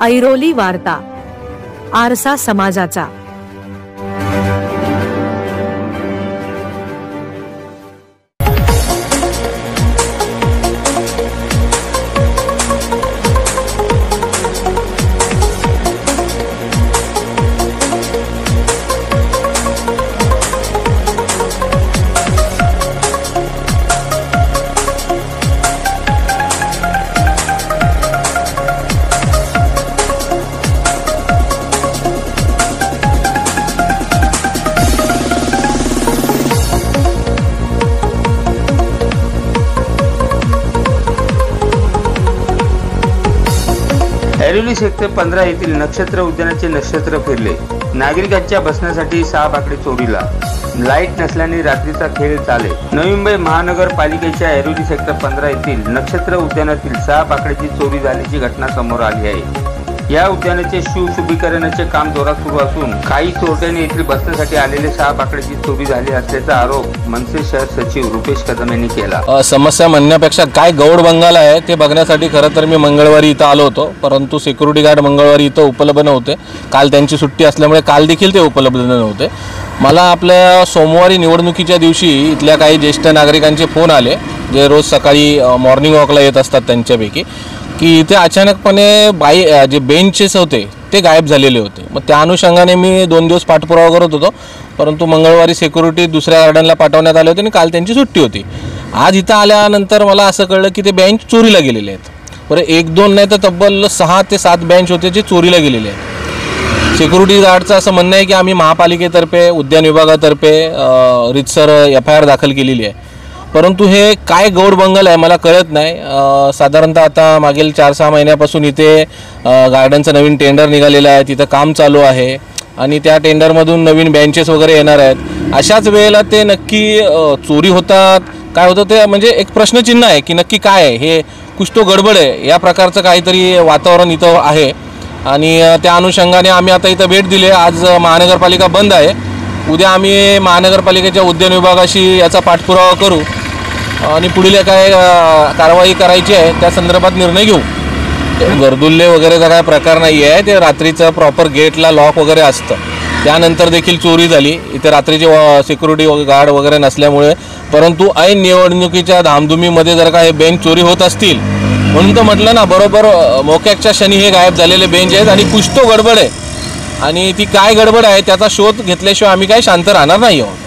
ऐरोली वार्ता, आरसा समाजाचा। ऐरोली सेक्टर 15 येथील नक्षत्र उद्यानाचे नक्षत्र फिरले। नागरिकांच्या बसण्यासाठी 6 बाकडे चोरीला। लाईट नसल्याने रात्रीचा खेळ चाले। नवी मुंबई महानगरपालिकेच्या ऐरोली सेक्टर 15 येथील नक्षत्र उद्यानातील 6 बाकड्याची चोरी झाल्याची घटना समोर आली आहे। या उद्यानाचे शुभीकरणाचे काम जोरात सुरू असून काही चोरट्यांनी येथील बसण्यासाठी आलेले 6 बाकड्याची चोरी झाली असल्याचा आरोप मनसे शहर सचिव रुपेश कदम यांनी केला। समस्या म्हणण्यापेक्षा काय गौड बंगाल आहे ते बघण्यासाठी खरं तर मी मंगळवारी इथं आलो होतो, परंतु सिक्युरिटी गार्ड मंगळवारी इथं उपलब्ध नव्हते। काल त्यांची सुट्टी असल्यामुळे काल देखील ते उपलब्ध नव्हते। मला आपल्या सोमवारी निवडणुकीच्या दिवशी इथल्या काही ज्येष्ठ नागरिकांचे फोन आले जे रोज सकाळी मॉर्निंग वॉकला येत असतात त्यांच्यापैकी, की इथे अचानकपणे जे बेंचेस होते ते गायब झालेले होते। मग त्या अनुषंगाने मी 2 दिवस पाठपुरावा करत होतो, परंतु मंगळवारी सिक्युरिटी दुसऱ्या गार्डनला पाठवण्यात आले होते आणि काल त्यांची सुट्टी होती। आज इथं आल्यानंतर मला असं कळलं की ते बेंच चोरीला गेलेले आहेत। बरं 1-2 नाही तर तब्बल 6 ते 7 बेंच होते जे चोरीला गेलेले आहेत। सिक्युरिटी गार्डचं असं म्हणणं आहे की आम्ही महापालिकेतर्फे उद्यान विभागातर्फे रितसर FIR दाखल केलेली आहे, परंतु हे काय गौड बंगाल आहे मला कळत नाही। साधारणतः आता मागील 4-6 महिन्यापासून इथे गार्डनचं नवीन टेंडर निघालेलं आहे, तिथं काम चालू आहे आणि त्या टेंडरमधून नवीन बेंचेस वगैरे येणार आहेत। अशाच वेळेला ते नक्की चोरी होतात काय होतं ते म्हणजे एक प्रश्नचिन्ह आहे की नक्की काय आहे हे, कुछ तो गडबड आहे या प्रकारचं काहीतरी वातावरण इथं आहे आणि त्या अनुषंगाने आम्ही आता इथं भेट दिली। आज महानगरपालिका बंद आहे, उद्या आम्ही महानगरपालिकेच्या उद्यान विभागाशी याचा पाठपुरावा करू आणि पुढील काय कारवाई करायची आहे त्या संदर्भात निर्णय घेऊ। गर्दुल्ले वगैरेचा काय प्रकार नाही आहे, ते रात्रीचं प्रॉपर गेटला लॉक वगैरे असतं, त्यानंतर देखील चोरी झाली इथे रात्रीचे सिक्युरिटी गार्ड वगैरे नसल्यामुळे। परंतु ऐन निवडणुकीच्या धामधुमीमध्ये जर का हे बेंच चोरी होत असतील म्हणून तर म्हटलं ना, बरोबर मोक्याच्या क्षणी हे गायब झालेले बेंच आहेत आणि कुछ तो गडबड आहे आणि ती काय गडबड आहे त्याचा शोध घेतल्याशिवाय आम्ही काय शांत राहणार नाही आहोत।